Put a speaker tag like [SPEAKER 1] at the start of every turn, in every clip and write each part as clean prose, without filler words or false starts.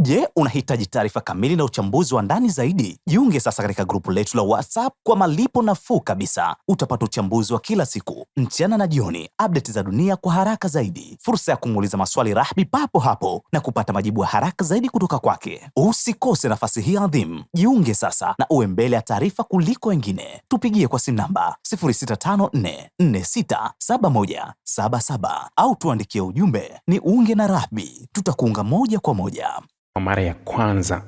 [SPEAKER 1] Je, unahitaji taarifa kamili na uchambuzi wa ndani zaidi? Jiunge sasa katika grupu letu la WhatsApp kwa malipo nafuu kabisa. Utapata uchambuzi wa kila siku, mchana na jioni, update za dunia kwa haraka zaidi, fursa ya kumuuliza maswali Rahby papo hapo na kupata majibu ya haraka zaidi kutoka kwake. Usikose nafasi hii adhimu. Jiunge sasa na uwe mbele ya taarifa kuliko wengine. Tupigie kwa simu namba 0654467177 au tuandikie ujumbe ni unge na Rahby. Tutakuunga moja kwa moja.
[SPEAKER 2] Kwa mara ya kwanza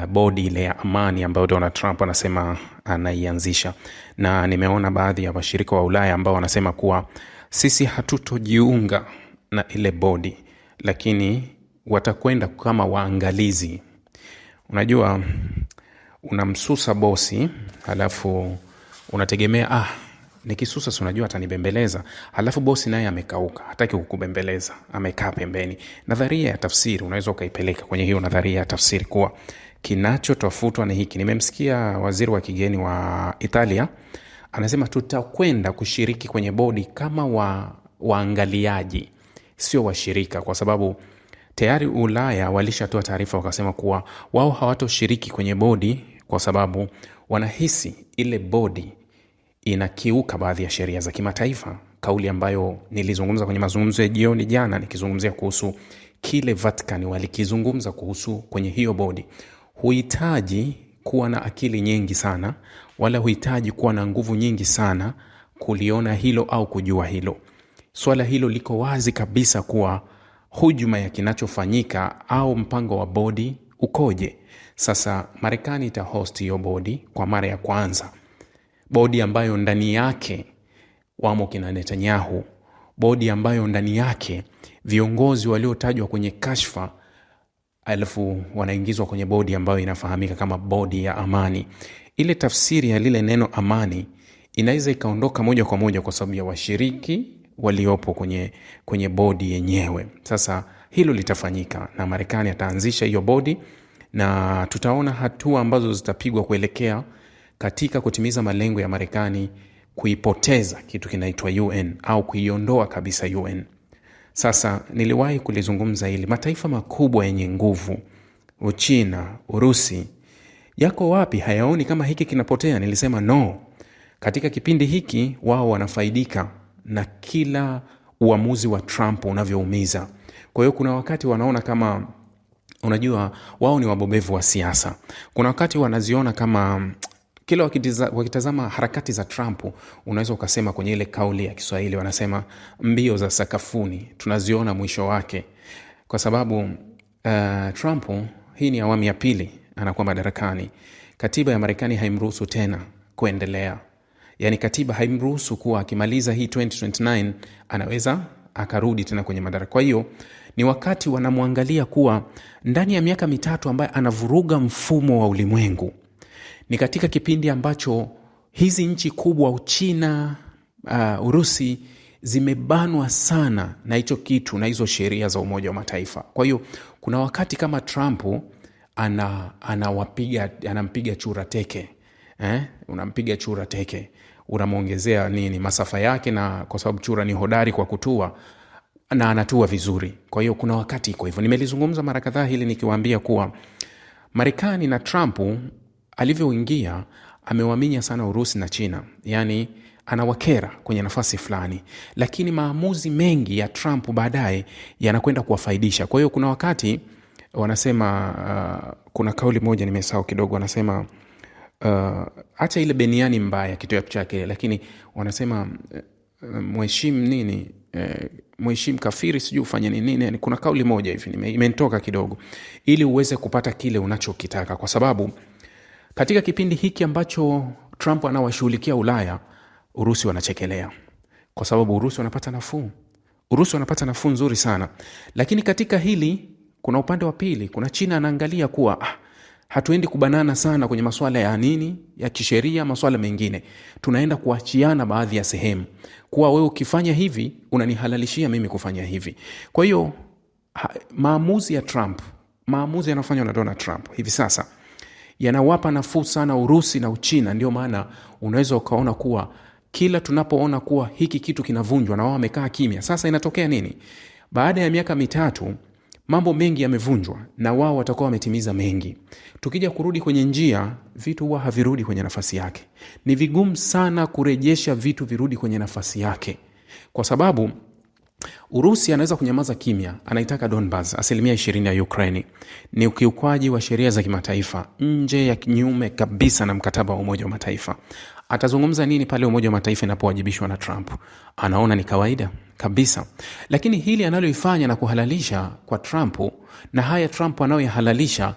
[SPEAKER 2] bodi ile ya amani ambayo Donald Trump anasema anaianzisha, na nimeona baadhi ya washirika wa Ulaya ambao wanasema kuwa sisi hatutojiunga na ile bodi, lakini watakwenda kama waangalizi. Unajua, unamsusa bosi halafu unategemea nikisusa si unajua atanibembeleza, halafu bosi naye amekauka, hataki kukubembeleza, amekaa pembeni. Nadharia ya tafsiri unaweza ukaipeleka kwenye hiyo nadharia ya tafsiri kuwa kinachotafutwa ni hiki. Nimemsikia waziri wa kigeni wa Italia anasema tutakwenda kushiriki kwenye bodi kama waangaliaji, sio washirika, kwa sababu tayari Ulaya walishatoa taarifa wakasema kuwa wao hawatoshiriki kwenye bodi kwa sababu wanahisi ile bodi inakiuka baadhi ya sheria za kimataifa. Kauli ambayo nilizungumza kwenye mazungumzo ya jioni jana nikizungumzia kuhusu kile Vatican walikizungumza kuhusu kwenye hiyo bodi. Huhitaji kuwa na akili nyingi sana, wala huhitaji kuwa na nguvu nyingi sana kuliona hilo au kujua hilo. Swala hilo liko wazi kabisa kuwa hujuma ya kinachofanyika au mpango wa bodi ukoje. Sasa Marekani itahost hiyo bodi kwa mara ya kwanza. Bodi ambayo ndani yake wamo kina Netanyahu, bodi ambayo ndani yake viongozi waliotajwa kwenye kashfa alafu wanaingizwa kwenye bodi ambayo inafahamika kama bodi ya amani. Ile tafsiri ya lile neno amani inaweza ikaondoka moja kwa moja kwa sababu ya washiriki waliopo kwenye bodi yenyewe. Sasa hilo litafanyika na Marekani ataanzisha hiyo bodi, na tutaona hatua ambazo zitapigwa kuelekea katika kutimiza malengo ya Marekani kuipoteza kitu kinaitwa UN au kuiondoa kabisa UN. Sasa niliwahi kulizungumza hili, mataifa makubwa yenye nguvu, Uchina, Urusi, yako wapi? Hayaoni kama hiki kinapotea? Nilisema no. Katika kipindi hiki wao wanafaidika na kila uamuzi wa Trump unavyoumiza. Kwa hiyo kuna wakati wanaona kama, unajua, wao ni wabobevu wa siasa. Kuna wakati wanaziona kama kila wakitazama harakati za Trump, unaweza ukasema kwenye ile kauli ya Kiswahili wanasema mbio za sakafuni, tunaziona mwisho wake. Kwa sababu Trump hii ni awamu ya pili anakuwa madarakani. Katiba ya Marekani haimruhusu tena kuendelea. Yani katiba haimruhusu kuwa akimaliza hii 2029 anaweza akarudi tena kwenye madaraka. Kwa hiyo ni wakati wanamwangalia kuwa ndani ya miaka mitatu ambaye anavuruga mfumo wa ulimwengu. Ni katika kipindi ambacho hizi nchi kubwa Uchina, Urusi zimebanwa sana na hicho kitu na hizo sheria za Umoja wa Mataifa. Kwa hiyo kuna wakati kama Trump anampiga chura teke. Unampiga chura teke, unamuongezea nini masafa yake, na kwa sababu chura ni hodari kwa kutua na anatua vizuri. Kwa hiyo kuna wakati iko hivyo. Nimelizungumza mara kadhaa hili nikiwaambia kuwa Marekani na Trump alivyoingia amewaminya sana Urusi na China, yani anawakera kwenye nafasi fulani, lakini maamuzi mengi ya Trump baadaye yanakwenda kuwafaidisha. Kwa hiyo kuna wakati wanasema kuna kauli moja nimesahau kidogo, wanasema acha ile beniani mbaya kitu chake, lakini wanasema mheshimu nini, mheshimu kafiri sijui ufanye nini. Kuna kauli moja hivi imenitoka kidogo, ili uweze kupata kile unachokitaka, kwa sababu katika kipindi hiki ambacho Trump anawashughulikia Ulaya, Urusi wanachekelea, kwa sababu Urusi wanapata nafuu. Urusi wanapata nafuu nzuri sana. Lakini katika hili kuna upande wa pili, kuna China anaangalia kuwa hatuendi kubanana sana kwenye masuala ya nini ya kisheria, masuala mengine tunaenda kuachiana baadhi ya sehemu, kuwa wewe ukifanya hivi unanihalalishia mimi kufanya hivi. Kwa hiyo maamuzi ya Trump, maamuzi yanayofanywa na Donald Trump hivi sasa yanawapa nafuu sana Urusi na Uchina. Ndio maana unaweza ukaona kuwa kila tunapoona kuwa hiki kitu kinavunjwa na wao wamekaa kimya, sasa inatokea nini? Baada ya miaka mitatu mambo mengi yamevunjwa na wao watakuwa wametimiza mengi. Tukija kurudi kwenye njia, vitu huwa havirudi kwenye nafasi yake. Ni vigumu sana kurejesha vitu virudi kwenye nafasi yake, kwa sababu Urusi anaweza kunyamaza kimya, anaitaka Donbas, 20% ya Ukraine. Ni ukiukwaji wa sheria za kimataifa, nje ya kinyume kabisa na mkataba wa Umoja wa Mataifa. Atazungumza nini pale Umoja wa Mataifa inapowajibishwa na Trump? Anaona ni kawaida kabisa. Lakini hili analoifanya na kuhalalisha kwa Trump, na haya Trump anayoyahalalisha,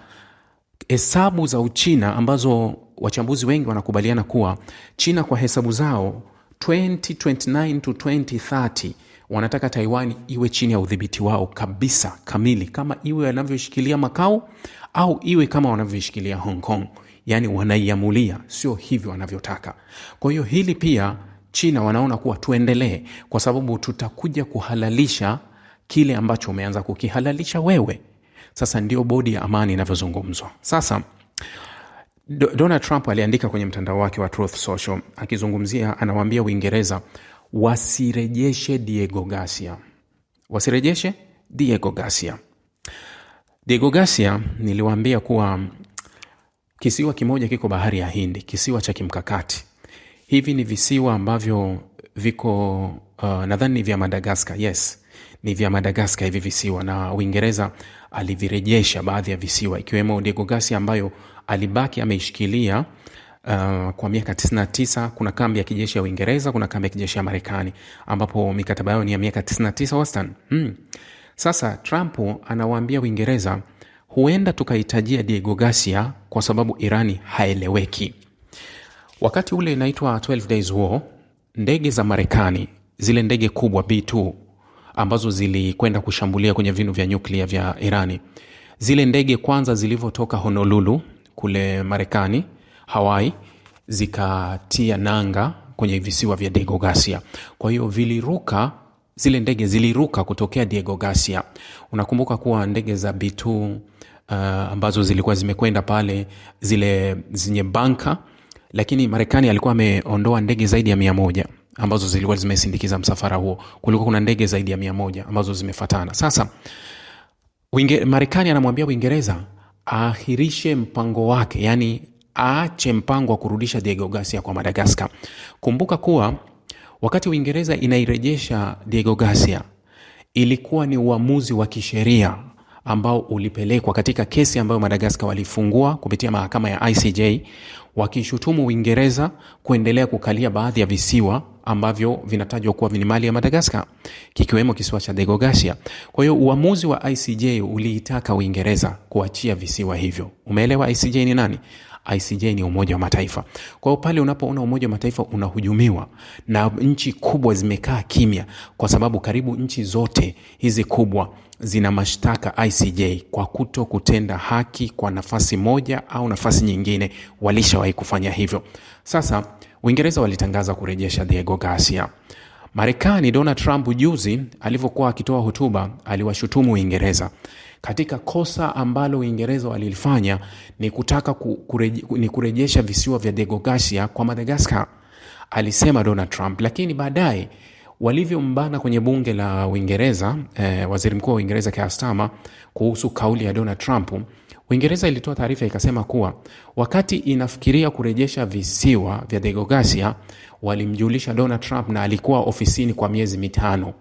[SPEAKER 2] hesabu za Uchina ambazo wachambuzi wengi wanakubaliana kuwa China kwa hesabu zao 2029 to 2030 wanataka Taiwan iwe chini ya udhibiti wao kabisa, kamili, kama iwe wanavyoshikilia Macau au iwe kama wanavyoshikilia Hong Kong. Yani wanaiamulia, sio hivyo wanavyotaka. Kwa hiyo hili pia China wanaona kuwa tuendelee, kwa sababu tutakuja kuhalalisha kile ambacho umeanza kukihalalisha wewe. Sasa ndio bodi ya amani inavyozungumzwa. Sasa Donald Trump aliandika kwenye mtandao wake wa Truth Social akizungumzia, anawaambia Uingereza wasirejeshe Diego Garcia. Wasirejeshe Diego Garcia. Diego Garcia niliwaambia kuwa kisiwa kimoja kiko bahari ya Hindi, kisiwa cha kimkakati. Hivi ni visiwa ambavyo viko nadhani ni vya Madagascar. Yes, ni vya Madagascar hivi visiwa, na Uingereza alivirejesha baadhi ya visiwa ikiwemo Diego Garcia ambayo alibaki ameishikilia kwa miaka 99. Kuna kambi ya kijeshi ya Uingereza, kuna kambi ya kijeshi ya Marekani ambapo mikataba yao ni ya miaka 99 wastani. Sasa Trump anawaambia Uingereza huenda tukahitajia Diego Garcia kwa sababu Irani haeleweki. Wakati ule inaitwa 12 Days War, ndege za Marekani, zile ndege kubwa B2 ambazo zilikwenda kushambulia kwenye vinu vya nyuklia vya Irani, zile ndege kwanza zilivyotoka Honolulu kule Marekani, Hawaii, zikatia nanga kwenye visiwa vya Diego Garcia. Kwa hiyo zile ndege ziliruka kutokea Diego Garcia. Unakumbuka kuwa ndege za B2 ambazo zilikuwa zimekwenda pale, zile zenye banka, lakini Marekani alikuwa ameondoa ndege zaidi ya 100 ambazo zilikuwa zimesindikiza msafara huo. Kulikuwa kuna ndege zaidi ya 100 ambazo zimefuatana. Sasa Marekani anamwambia Uingereza aahirishe mpango wake, yani aache mpango wa kurudisha Diego Garcia kwa Madagascar. Kumbuka kuwa wakati Uingereza inairejesha Diego Garcia, ilikuwa ni uamuzi wa kisheria ambao ulipelekwa katika kesi ambayo Madagascar walifungua kupitia mahakama ya ICJ, wakishutumu Uingereza kuendelea kukalia baadhi ya visiwa ambavyo vinatajwa kuwa ni mali ya Madagascar, kikiwemo kisiwa cha Diego Garcia. Kwa hiyo uamuzi wa ICJ uliitaka Uingereza kuachia visiwa hivyo. Umeelewa ICJ ni nani? ICJ ni Umoja wa Mataifa. Kwa hiyo pale unapoona Umoja wa Mataifa unahujumiwa na nchi kubwa zimekaa kimya, kwa sababu karibu nchi zote hizi kubwa zina mashtaka ICJ kwa kuto kutenda haki kwa nafasi moja au nafasi nyingine, walishawahi kufanya hivyo. Sasa Uingereza walitangaza kurejesha Diego Garcia. Marekani, Donald Trump juzi alivyokuwa akitoa hotuba, aliwashutumu Uingereza katika kosa ambalo Uingereza walilifanya ni kutaka kurejesha visiwa vya Diego Garcia kwa Madagascar, alisema Donald Trump. Lakini baadaye walivyombana kwenye bunge la Uingereza, waziri mkuu wa Uingereza Keir Starmer, kuhusu kauli ya Donald Trump, Uingereza ilitoa taarifa ikasema kuwa wakati inafikiria kurejesha visiwa vya Diego Garcia, walimjulisha Donald Trump, na alikuwa ofisini kwa miezi 5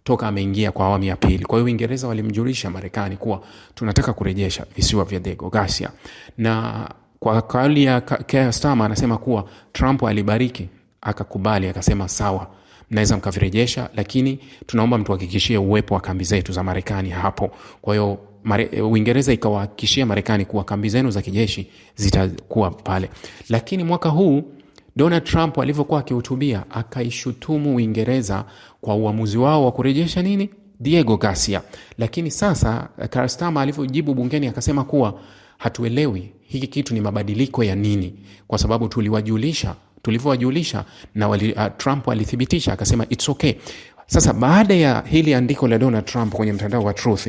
[SPEAKER 2] toka ameingia kwa awamu ya pili. Kwa hiyo Uingereza walimjulisha Marekani kuwa tunataka kurejesha visiwa vya Diego Garcia. Na kwa kauli ya Keir Starmer anasema kuwa Trump alibariki, akakubali, akasema sawa, mnaweza mkavirejesha, lakini tunaomba mtuhakikishie uwepo wa kambi zetu za Marekani hapo. Kwa hiyo Uingereza ikawahakikishia Marekani kuwa kambi zenu za kijeshi zitakuwa pale. Lakini mwaka huu Donald Trump alivyokuwa akihutubia, akaishutumu Uingereza kwa uamuzi wao wa kurejesha nini? Diego Garcia. Lakini sasa Keir Starmer alivyojibu bungeni akasema kuwa hatuelewi hiki kitu ni mabadiliko ya nini, kwa sababu tulivyowajulisha na Trump alithibitisha, akasema it's okay. Sasa baada ya hili andiko la Donald Trump kwenye mtandao wa Truth,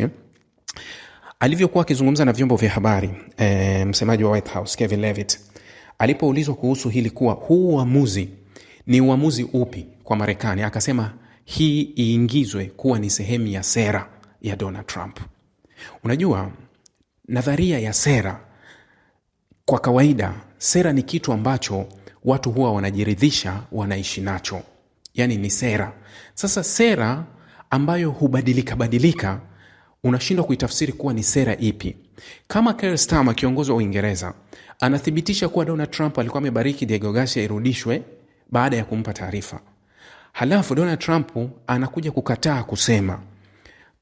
[SPEAKER 2] alivyokuwa akizungumza na vyombo vya habari, msemaji wa White House Kevin Levitt alipoulizwa kuhusu hili kuwa huu uamuzi ni uamuzi upi kwa Marekani, akasema hii iingizwe kuwa ni sehemu ya sera ya Donald Trump. Unajua, nadharia ya sera, kwa kawaida sera ni kitu ambacho watu huwa wanajiridhisha wanaishi nacho, yani ni sera. Sasa sera ambayo hubadilika badilika, unashindwa kuitafsiri kuwa ni sera ipi. Kama Keir Starmer, kiongozi wa Uingereza, anathibitisha kuwa Donald Trump alikuwa amebariki Diego Garcia irudishwe baada ya kumpa taarifa, halafu Donald Trump anakuja kukataa kusema,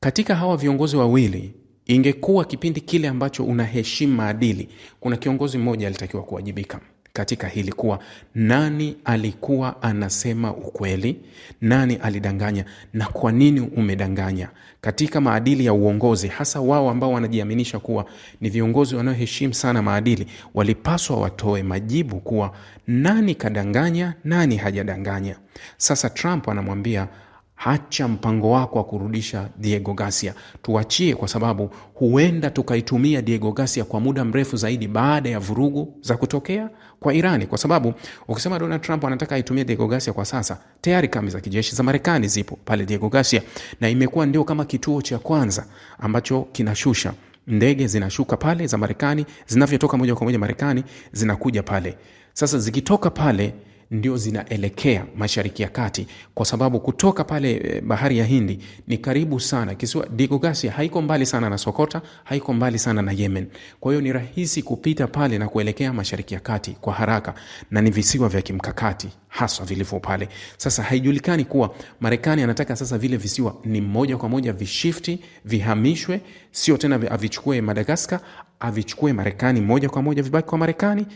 [SPEAKER 2] katika hawa viongozi wawili, ingekuwa kipindi kile ambacho unaheshimu maadili, kuna kiongozi mmoja alitakiwa kuwajibika katika hili, kuwa nani alikuwa anasema ukweli, nani alidanganya, na kwa nini umedanganya. Katika maadili ya uongozi, hasa wao ambao wanajiaminisha kuwa ni viongozi wanaoheshimu sana maadili, walipaswa watoe majibu kuwa nani kadanganya, nani hajadanganya. Sasa Trump anamwambia, hacha mpango wako wa kurudisha Diego Garcia, tuachie, kwa sababu huenda tukaitumia Diego Garcia kwa muda mrefu zaidi baada ya vurugu za kutokea kwa Irani. Kwa sababu ukisema Donald Trump anataka aitumia Diego Garcia kwa sasa, tayari kambi za kijeshi za Marekani zipo pale Diego Garcia, na imekuwa ndio kama kituo cha kwanza ambacho kinashusha ndege, zinashuka pale za Marekani, zinavyotoka moja kwa moja Marekani zinakuja pale. Sasa zikitoka pale ndio zinaelekea Mashariki ya Kati, kwa sababu kutoka pale bahari ya Hindi ni karibu sana. Kisiwa Diego Garcia haiko mbali sana na Sokota, haiko mbali sana na Yemen. Kwa hiyo ni rahisi kupita pale na kuelekea Mashariki ya Kati kwa haraka, na ni visiwa vya kimkakati hasa vilivyo pale. Sasa haijulikani kuwa Marekani anataka sasa vile visiwa ni moja kwa moja vishifti, vihamishwe, sio tena avichukue Madagascar, avichukue Marekani moja kwa moja, vibaki kwa Marekani.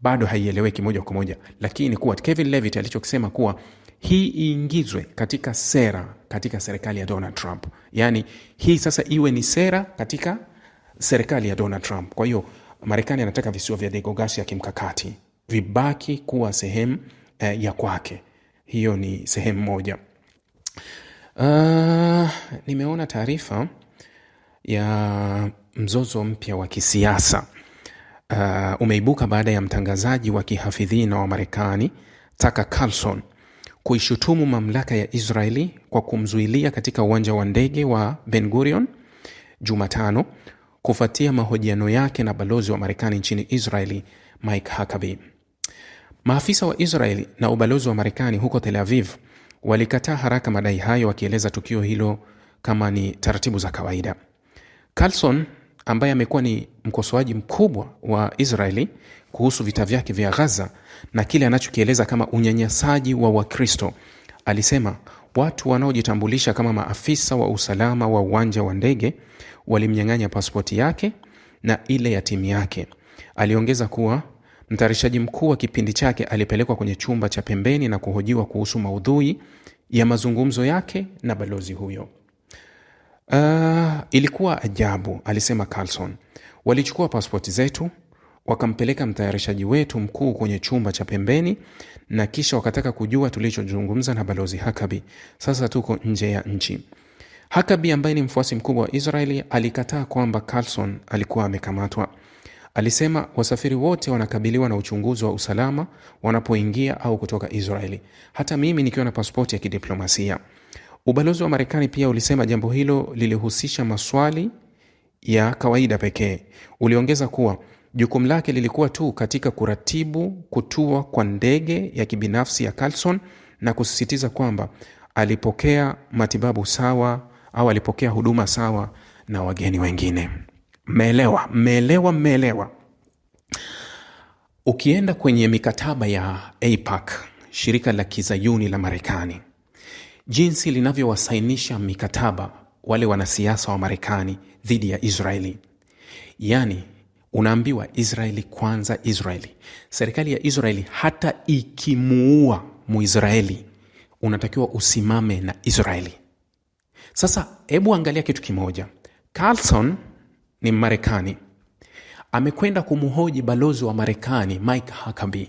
[SPEAKER 2] Bado haieleweki moja kwa moja, lakini kuwa Kevin Levitt alichokisema kuwa hii iingizwe katika sera, katika serikali ya Donald Trump. Yani hii sasa iwe ni sera katika serikali ya Donald Trump. Kwa hiyo Marekani anataka visiwa vya Diego Garcia kimkakati vibaki kuwa sehemu ya kwake. Hiyo ni sehemu moja. Nimeona taarifa ya mzozo mpya wa kisiasa umeibuka baada ya mtangazaji wa kihafidhina wa Marekani Tucker Carlson kuishutumu mamlaka ya Israeli kwa kumzuilia katika uwanja wa ndege wa Ben Gurion Jumatano, kufuatia mahojiano yake na balozi wa Marekani nchini Israeli Mike Huckabee. Maafisa wa Israeli na ubalozi wa Marekani huko Tel Aviv walikataa haraka madai hayo, wakieleza tukio hilo kama ni taratibu za kawaida. Carlson, ambaye amekuwa ni mkosoaji mkubwa wa Israeli kuhusu vita vyake vya Gaza na kile anachokieleza kama unyanyasaji wa Wakristo, alisema watu wanaojitambulisha kama maafisa wa usalama wa uwanja wa ndege walimnyang'anya pasipoti yake na ile ya timu yake. Aliongeza kuwa mtayarishaji mkuu wa kipindi chake alipelekwa kwenye chumba cha pembeni na kuhojiwa kuhusu maudhui ya mazungumzo yake na balozi huyo. Ilikuwa ajabu, alisema Carlson. Walichukua pasipoti zetu, wakampeleka mtayarishaji wetu mkuu kwenye chumba cha pembeni, na kisha wakataka kujua tulichozungumza na balozi Huckabee. Sasa tuko nje ya nchi. Huckabee, ambaye ni mfuasi mkubwa wa Israeli, alikataa kwamba Carlson alikuwa amekamatwa. Alisema wasafiri wote wanakabiliwa na uchunguzi wa usalama wanapoingia au kutoka Israeli, hata mimi nikiwa na pasipoti ya kidiplomasia. Ubalozi wa Marekani pia ulisema jambo hilo lilihusisha maswali ya kawaida pekee. Uliongeza kuwa jukumu lake lilikuwa tu katika kuratibu kutua kwa ndege ya kibinafsi ya Carlson, na kusisitiza kwamba alipokea matibabu sawa au alipokea huduma sawa na wageni wengine. Mmeelewa. Ukienda kwenye mikataba ya AIPAC, shirika la kizayuni la Marekani, jinsi linavyowasainisha mikataba wale wanasiasa wa Marekani dhidi ya Israeli, yani unaambiwa Israeli kwanza, Israeli. Serikali ya Israeli hata ikimuua Muisraeli unatakiwa usimame na Israeli. Sasa hebu angalia kitu kimoja. Carlson ni Marekani, amekwenda kumhoji balozi wa Marekani Mike Huckabee,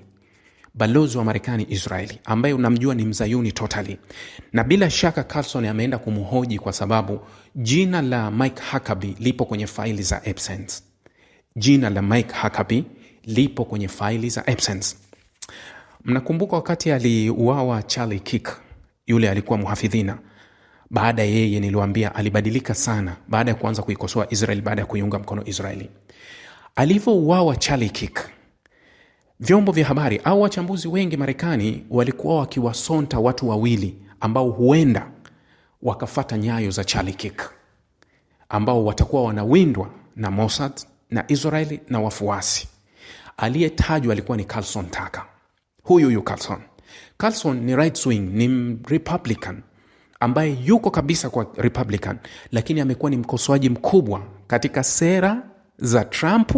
[SPEAKER 2] balozi wa Marekani Israeli, ambaye unamjua ni mzayuni totally. Na bila shaka Carlson ameenda kumhoji kwa sababu jina la Mike Huckabee lipo kwenye faili za Epstein. Jina la Mike Huckabee lipo kwenye faili za Epstein. Mnakumbuka wakati aliuawa Charlie Kirk, yule alikuwa muhafidhina, baada yeye niliwaambia alibadilika sana baada ya kuanza kuikosoa Israel, baada ya kuiunga mkono Israeli. Alivyouawa Charlie Kirk, vyombo vya habari au wachambuzi wengi Marekani walikuwa wakiwasonta watu wawili ambao huenda wakafata nyayo za Charlie Kirk, ambao watakuwa wanawindwa na Mossad na Israeli na wafuasi. Aliyetajwa alikuwa ni Carlson Tucker. Huyu Carlson ni right wing, ni Republican ambaye yuko kabisa kwa Republican, lakini amekuwa ni mkosoaji mkubwa katika sera za Trump.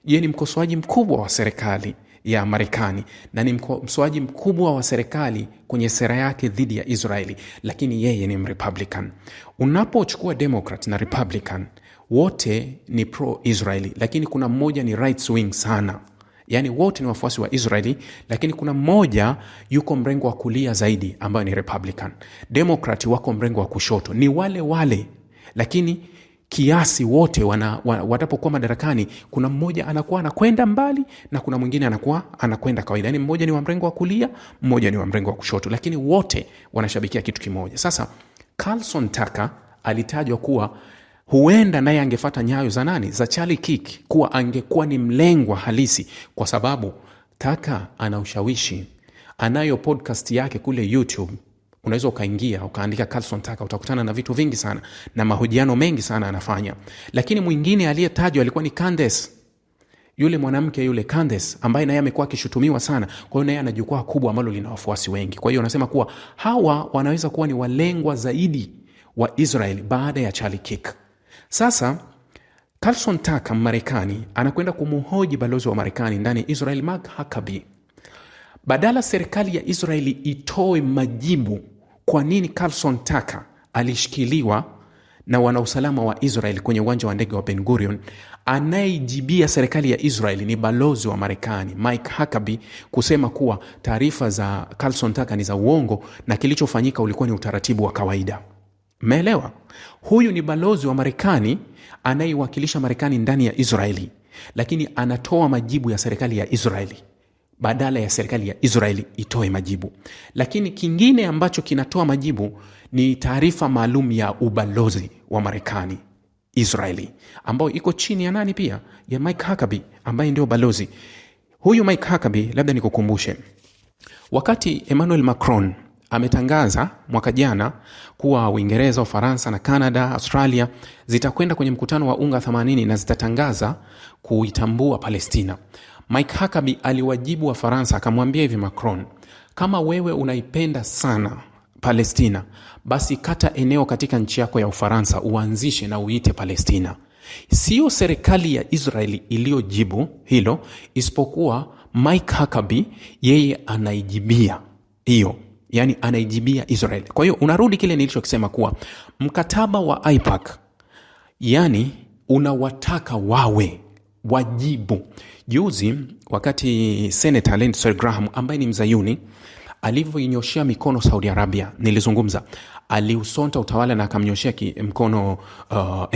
[SPEAKER 2] Yeye ni mkosoaji mkubwa wa serikali ya Marekani na ni mkosoaji mkubwa wa serikali kwenye sera yake dhidi ya Israeli, lakini yeye ni Republican. Unapochukua Democrat na Republican, wote ni pro-Israeli, lakini kuna mmoja ni right wing sana. Yani wote ni wafuasi wa Israeli, lakini kuna mmoja yuko mrengo wa kulia zaidi ambayo ni Republican. Democrat wako mrengo wa kushoto, ni wale, lakini kiasi wote watapokuwa madarakani, kuna mmoja anakuwa anakwenda mbali na kuna mwingine anakuwa anakwenda kawaida. Yani mmoja ni wa mrengo wa kulia, mmoja ni wa mrengo wa kushoto, lakini wote wanashabikia kitu kimoja. Sasa Carlson Tucker alitajwa kuwa huenda naye angefuata nyayo za nani? Za Charlie Kirk, kuwa angekuwa ni mlengwa halisi, kwa sababu Tucker ana ushawishi. Anayo podcast yake kule YouTube. Unaweza ukaingia ukaandika Carlson Tucker, utakutana na vitu vingi sana na mahojiano mengi sana anafanya. Lakini mwingine aliyetajwa alikuwa ni Candace, yule mwanamke yule Candace, ambaye naye amekuwa akishutumiwa sana. Kwa hiyo naye ana jukwaa kubwa ambalo lina wafuasi wengi. Kwa hiyo anasema kuwa hawa wanaweza kuwa ni walengwa zaidi wa Israel baada ya Charlie Kirk. Sasa Carlson Tucker Marekani anakwenda kumhoji balozi wa Marekani ndani ya Israel Mark Huckabee. Badala serikali ya Israeli itoe majibu kwa nini Carlson Tucker alishikiliwa na wanausalama wa Israel kwenye uwanja wa ndege wa Ben Gurion, anayejibia serikali ya Israeli ni balozi wa Marekani Mike Huckabee kusema kuwa taarifa za Carlson Tucker ni za uongo na kilichofanyika ulikuwa ni utaratibu wa kawaida. Umeelewa? Huyu ni balozi wa Marekani anayewakilisha Marekani ndani ya Israeli, lakini anatoa majibu ya serikali ya Israeli badala ya serikali ya Israeli itoe majibu. Lakini kingine ambacho kinatoa majibu ni taarifa maalum ya ubalozi wa Marekani Israeli, ambao iko chini ya nani pia? Ya Mike Huckabee ambaye ndio balozi. Huyu Mike Huckabee, labda nikukumbushe, wakati Emmanuel Macron ametangaza mwaka jana kuwa Uingereza, Ufaransa na Canada, Australia zitakwenda kwenye mkutano wa UNGA 80 na zitatangaza kuitambua Palestina, Mike Huckabee aliwajibu wa Faransa akamwambia hivi Macron, kama wewe unaipenda sana Palestina, basi kata eneo katika nchi yako ya Ufaransa uanzishe na uite Palestina. Sio serikali ya Israeli iliyojibu hilo, isipokuwa Mike Huckabee yeye anaijibia hiyo, yani anaijibia Israel. Kwa hiyo unarudi kile nilichokisema kuwa mkataba wa AIPAC yani unawataka wawe wajibu. Juzi wakati Senator Lindsey Graham ambaye ni mzayuni alivyoinyoshia mikono Saudi Arabia, nilizungumza, aliusonta utawala na akamnyoshia mkono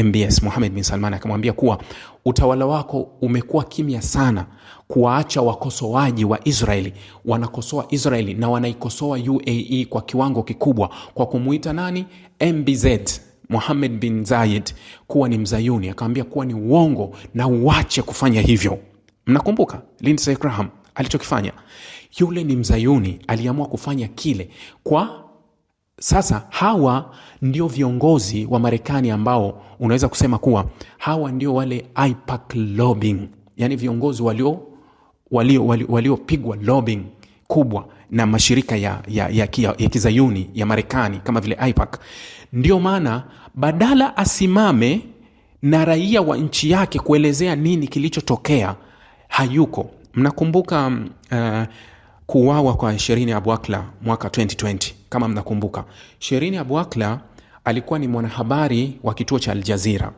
[SPEAKER 2] MBS Mohammed bin Salman, akamwambia kuwa utawala wako umekuwa kimya sana kuwaacha wakosoaji wa Israeli wanakosoa Israeli na wanaikosoa UAE kwa kiwango kikubwa kwa kumuita nani? MBZ Mohammed bin Zayed kuwa ni mzayuni. Akamwambia kuwa ni uongo na uache kufanya hivyo. Mnakumbuka Lindsey Graham alichokifanya? Yule ni mzayuni, aliamua kufanya kile. Kwa sasa hawa ndio viongozi wa Marekani ambao unaweza kusema kuwa hawa ndio wale AIPAC lobbying, yani viongozi waliopigwa lobbying kubwa na mashirika ya kizayuni ya Marekani kama vile AIPAC. Ndio maana badala asimame na raia wa nchi yake kuelezea nini kilichotokea, hayuko. Mnakumbuka kuuawa kwa Shirin Abu Akleh mwaka 2020 kama mnakumbuka. Shirin Abu Akleh alikuwa ni mwanahabari wa kituo cha Al Jazeera.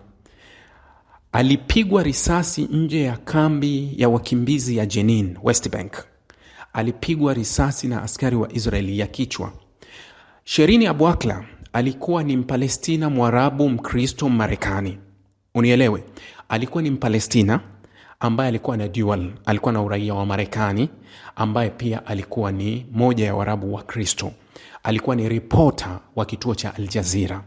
[SPEAKER 2] Alipigwa risasi nje ya kambi ya wakimbizi ya Jenin, West Bank. Alipigwa risasi na askari wa Israeli ya kichwa. Shirin Abu Akleh alikuwa ni Mpalestina Mwarabu Mkristo Marekani. Unielewe, alikuwa ni Mpalestina ambaye alikuwa na dual, alikuwa na uraia wa Marekani, ambaye pia alikuwa ni moja ya Waarabu wa Kristo. alikuwa ni ripota wa kituo cha Al Jazeera.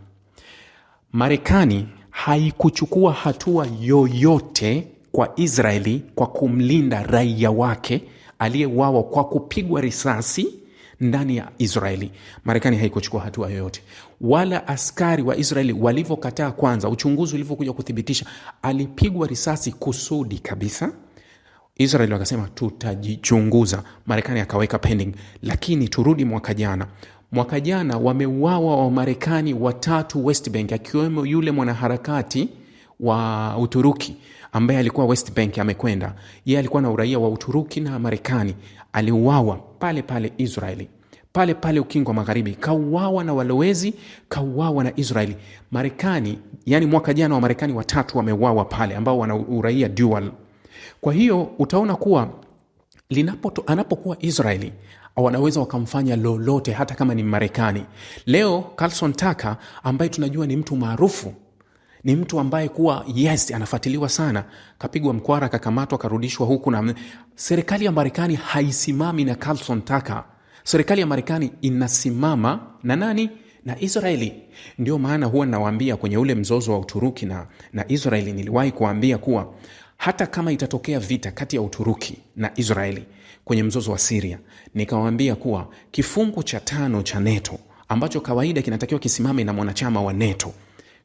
[SPEAKER 2] Marekani haikuchukua hatua yoyote kwa Israeli kwa kumlinda raia wake aliyeuawa kwa kupigwa risasi ndani ya Israeli. Marekani haikuchukua hatua yoyote, wala askari wa Israeli walivyokataa kwanza, uchunguzi ulivyokuja kuthibitisha alipigwa risasi kusudi kabisa. Israeli wakasema tutajichunguza, Marekani akaweka pending. Lakini turudi mwaka jana wameuawa wa Marekani 3 West Bank, akiwemo yule mwanaharakati wa Uturuki ambaye alikuwa West Bank amekwenda. Yeye alikuwa na uraia wa Uturuki na Marekani, aliuawa pale pale Israeli, pale pale ukingo wa Magharibi, kauawa na walowezi, kauawa na Israeli. Marekani, yani mwaka jana wa Marekani 3 wameuawa pale ambao wana uraia dual. Kwa hiyo utaona kuwa anapokuwa Israeli wanaweza wakamfanya lolote hata kama ni Marekani. Leo Carlson Tucker ambaye tunajua ni mtu maarufu, ni mtu ambaye kuwa anafuatiliwa sana, kapigwa mkwara, kakamatwa, karudishwa huku, na serikali ya Marekani haisimami na Carlson Tucker. Serikali ya Marekani inasimama na nani? Na Israeli. Ndio maana huwa nawaambia kwenye ule mzozo wa Uturuki na Israeli, niliwahi kuambia kuwa hata kama itatokea vita kati ya Uturuki na Israeli kwenye mzozo wa Syria, nikawaambia kuwa kifungu cha 5 cha NATO ambacho kawaida kinatakiwa kisimame na mwanachama wa NATO.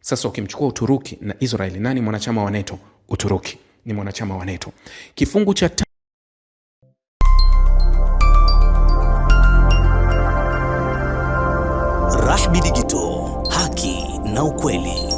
[SPEAKER 2] Sasa ukimchukua Uturuki na Israeli, nani mwanachama wa NATO? Uturuki ni mwanachama wa NATO. Kifungu cha
[SPEAKER 1] Rahby Digital, haki na ukweli.